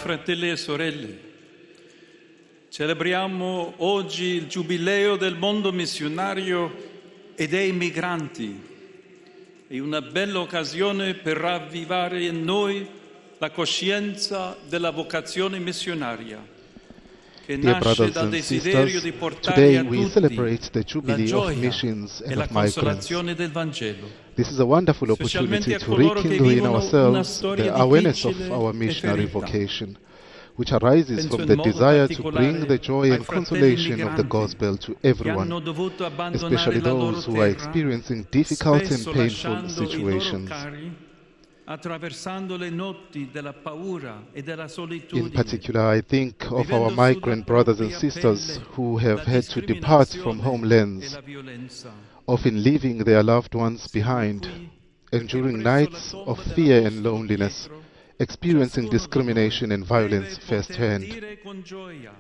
fratelli e sorelle, celebriamo oggi il Giubileo del mondo missionario e dei migranti. È una bella occasione per ravvivare in noi la coscienza della vocazione missionaria, che Dear nasce brothers dal and desiderio sisters, di portare today a we tutti celebrate the la Jubilee of gioia Missions e and la of Migrants. consolazione del Vangelo. This is a wonderful Specialmente opportunity a to coloro che rekindle in vivono una ourselves storia the awareness of difficile our e missionary ferita. vocation, which arises Penso from in the modo desire to bring the particolare joy ai and fratelli consolation of the migranti gospel to che everyone, hanno dovuto abbandonare especially la loro those who are terra, experiencing difficult and spesso painful lasciando i loro situations. cari, attraversando le notti della paura e della In solitudine, particular, I think of our vivendo sulla migrant brothers and propria sisters pelle who have la had to depart from discriminazione e homelands, la violenza. often leaving their loved ones Siamo behind, qui and perché during presso la nights tomba of fear and dell'Apostolo loneliness, Pietro, experiencing ciascuno di noi discrimination and violence deve poter firsthand. dire con gioia: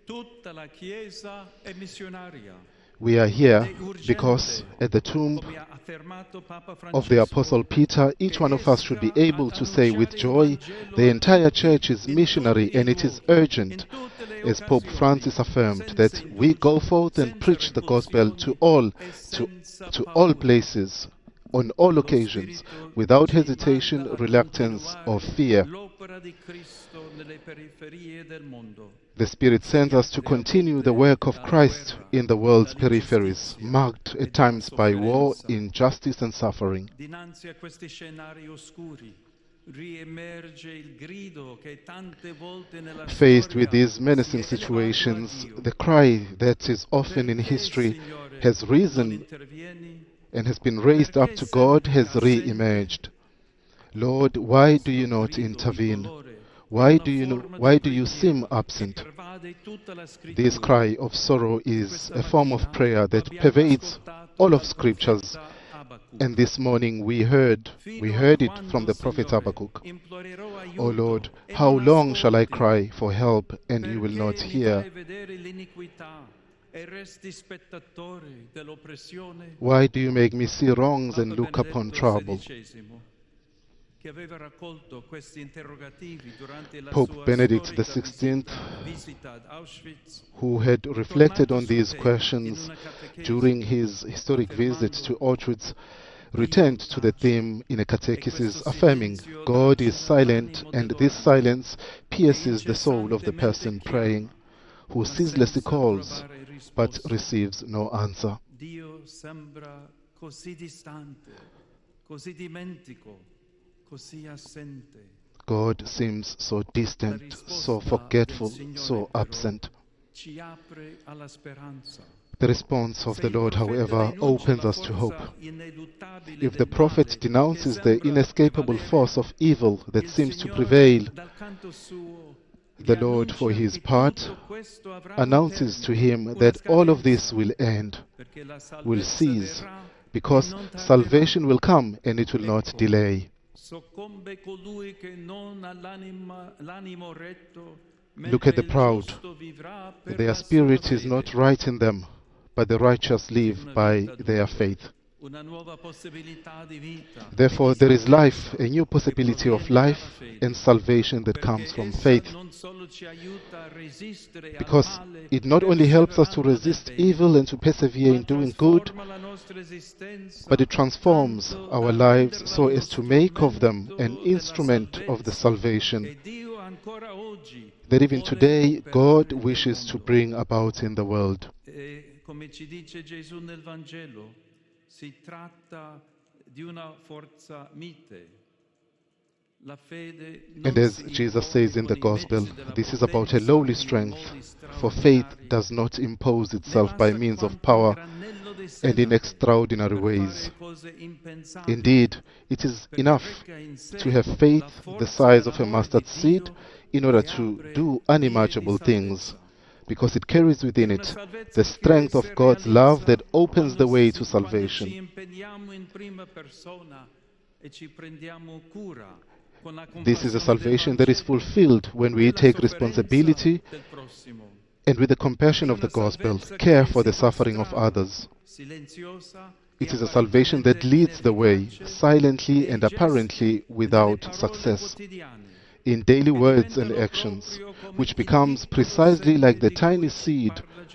tutta la Chiesa è missionaria. We are Ed here è urgente, because at the tomb come ha affermato Papa of the Francesco, Apostle Peter, each che one of us should be esca able ad to say with annunciare il joy, Vangelo the a entire tutti, church is in missionary tutti i and it is luoghi, urgent, in tutte le as Pope occasioni, Francis affirmed, senza that we go indugi, forth and senza preach the gospel to repulsioni e to, senza to all paura. places, on all Lo occasions, Spirito without ci hesitation, manda a reluctance, or continuare fear. l'opera di Cristo nelle periferie del mondo. The Spirit sends us to continue the work of Christ in the world's peripheries, marked at times by war, injustice, and suffering. Dinanzi a questi scenari oscuri riemerge il grido che tante volte nella Faced storia with these menacing si è elevato a situations, Dio. the cry that is often in Perché, history Signore, has non risen intervieni? and has been raised up to God, has re-emerged. Lord, why do you not intervene? Why do you seem absent? This cry of sorrow is a form of prayer that pervades all of scriptures. And this morning we heard it from the prophet Habakkuk. O Lord, how long shall I cry for help and you will not hear? Why do you make me see wrongs and look upon trouble? Pope Benedict XVI, who had reflected on these questions during his historic visit to Auschwitz, returned to the theme in a catechesis affirming, God is silent and this silence pierces the soul of the person praying, who ceaselessly calls but receives no answer. Dio sembra così distante, così dimentico, così assente. God seems so distant, so forgetful, so absent. Ci apre alla speranza. The response of the Lord, however, opens us to hope. If the prophet denounces the inescapable force of evil that seems to prevail, the Lord, for his part, announces to him that all of this will end, will cease, because salvation will come and it will not delay. Look at the proud. Their spirit is not right in them, but the righteous live by their faith. Therefore, there is life, a new possibility of life and salvation that comes from faith. Because it not only helps us to resist evil and to persevere in doing good, but it transforms our lives so as to make of them an instrument of the salvation that even today God wishes to bring about in the world. Come ci dice Gesù nel Vangelo, si tratta di una forza mite. And as Jesus says in the Gospel, this is about a lowly strength, for faith does not impose itself by means of power and in extraordinary ways. Indeed, it is enough to have faith the size of a mustard seed in order to do unimaginable things, because it carries within it the strength of God's love that opens the way to salvation. This is a salvation that is fulfilled when we take responsibility and with the compassion of the gospel, care for the suffering of others. It is a salvation that leads the way, silently and apparently without success. in daily words and actions, which becomes precisely like the tiny seed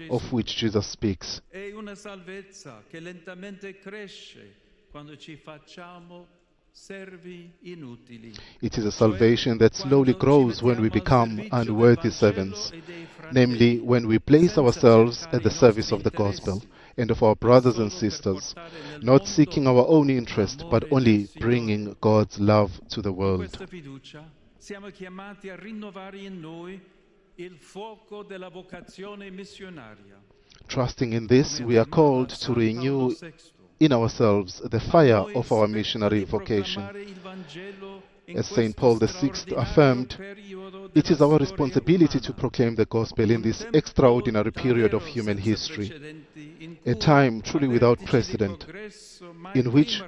of which Jesus speaks. È una salvezza che lentamente cresce quando ci facciamo servi inutili. It is a salvation that slowly grows when we become unworthy servants, namely when we place ourselves at the service of the gospel and of our brothers and sisters, not seeking our own interest, but only bringing God's love to the world. Questa fiducia siamo chiamati a rinnovare in noi il fuoco della vocazione missionaria. Trusting in this, we are called to renew in ourselves the fire of our missionary vocation. As St. Paul VI affirmed, it is our responsibility to proclaim the gospel in this extraordinary period of human history, a time truly without precedent, in which,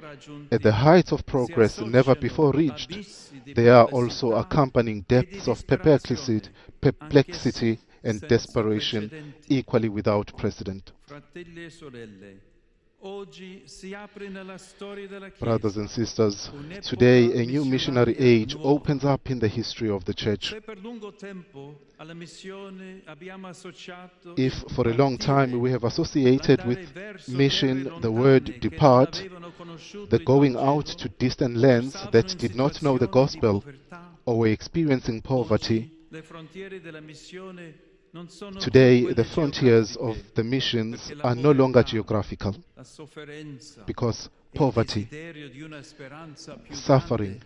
at the height of progress never before reached, there are also accompanying depths of perplexity and desperation equally without precedent. Brothers and sisters, today a new missionary age opens up in the history of the Church. If for a long time we have associated with mission the word depart, the going out to distant lands that did not know the gospel or were experiencing poverty, today, the frontiers of the missions are no longer geographical, because poverty, suffering,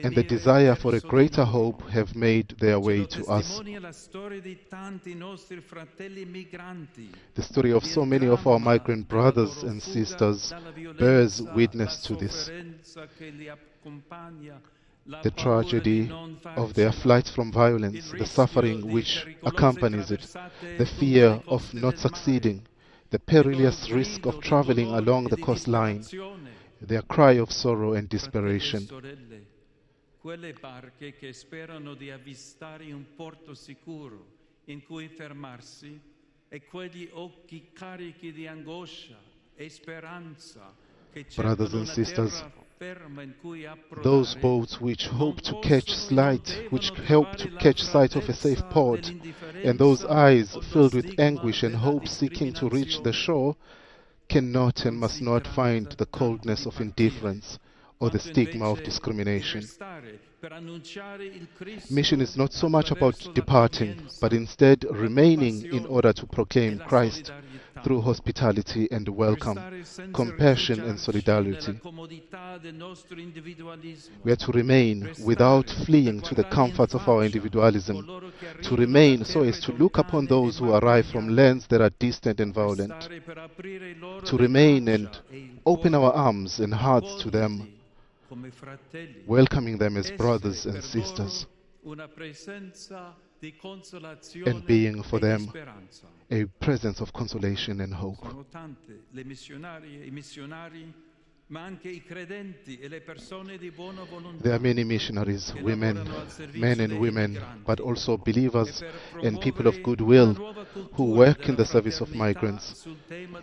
and the desire for a greater hope have made their way to us. The story of so many of our migrant brothers and sisters bears witness to this. The tragedy of their flight from violence, the suffering which accompanies it, the fear of not succeeding, the perilous risk of traveling along the coastline, their cry of sorrow and desperation. Quelle barche che sperano di avvistare un porto sicuro in cui fermarsi e quegli occhi carichi di angoscia e speranza che Brothers and cercano la sisters, terra ferma in cui those approdare. boats which hope to catch sight of a safe port, and those eyes filled with anguish and hope seeking to reach the shore, cannot and must not find the coldness of indifference or the stigma of discrimination. Mission is not so much about departing, but instead remaining in order to proclaim Christ through hospitality and welcome, compassion and solidarity. We are to remain without fleeing to the comforts of our individualism, to remain so as to look upon those who arrive from lands that are distant and violent, to remain and open our arms and hearts to them, welcoming them as brothers and sisters, and being for them a presence of consolation and hope. There are many missionaries, women, men and women, but also believers and people of goodwill who work in the service of migrants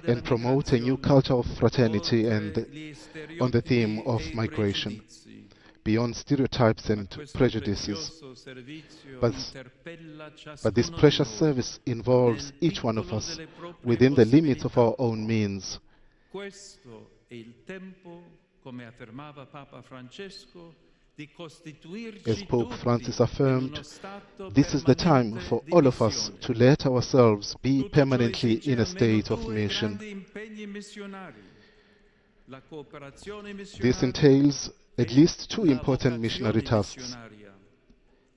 and promote a new culture of fraternity and on the theme of migration, beyond stereotypes and prejudices. But this precious service involves each one of us within the limits of our own means. As Pope Francis affirmed, this is the time for all of us to let ourselves be permanently in a state of mission. This entails at least two important missionary tasks: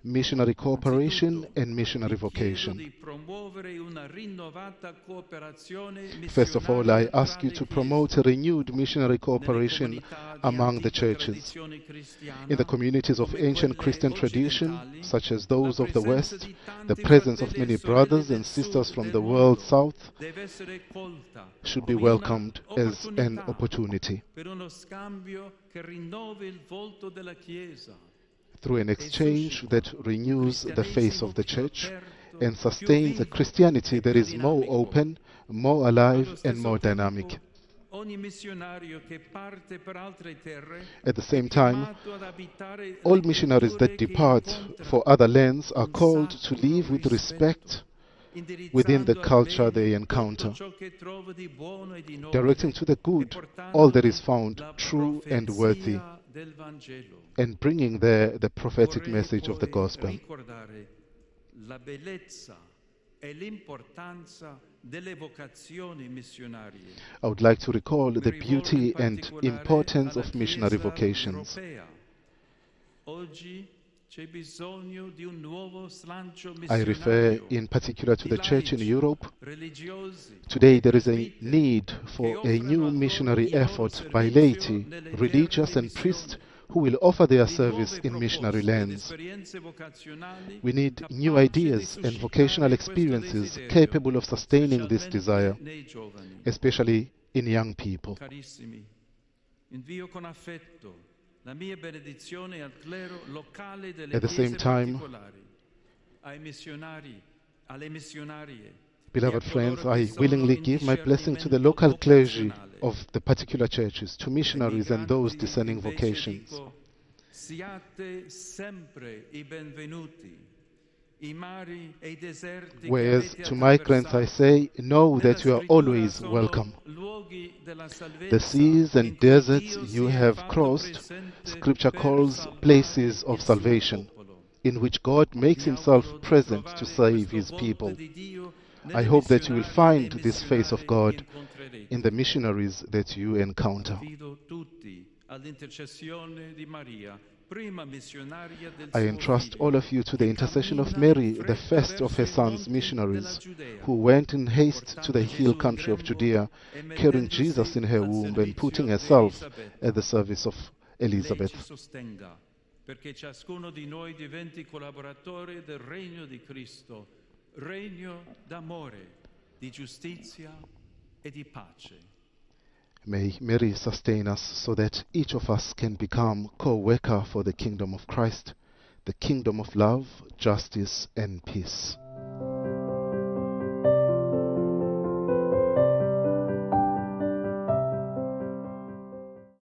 missionary cooperation and missionary vocation. First of all, I ask you to promote a renewed missionary cooperation among the churches. In the communities of ancient Christian tradition, such as those of the West, the presence of many brothers and sisters from the world South should be welcomed as an opportunity, through an exchange that renews the face of the Church and sustains a Christianity that is more open, more alive and more dynamic. At the same time, all missionaries that depart for other lands are called to live with respect within the culture they encounter, directing to the good all that is found true and worthy, and bringing there the prophetic message of the gospel. I would like to recall the beauty and importance of missionary vocations. I refer in particular to the church in Europe. Today there is a need for a new missionary effort by laity, religious and priests who will offer their service in missionary lands. We need new ideas and vocational experiences capable of sustaining this desire, especially in young people. At the same time, beloved friends, I willingly give my blessing to the local clergy of the particular churches, to missionaries and those discerning vocations. Whereas to migrants I say, know that you are always welcome. The seas and deserts you have crossed, Scripture calls places of salvation, in which God makes himself present to save his people. I hope that you will find this face of God in the missionaries that you encounter. I entrust all of you to the intercession of Mary, the first of her sons' missionaries, who went in haste to the hill country of Judea, carrying Jesus in her womb and putting herself at the service of Elizabeth. Perché ciascuno di noi diventi collaboratore del regno di Cristo, regno d'amore, di giustizia e di pace. May Mary sustain us so that each of us can become co-worker for the kingdom of Christ, the kingdom of love, justice, and peace.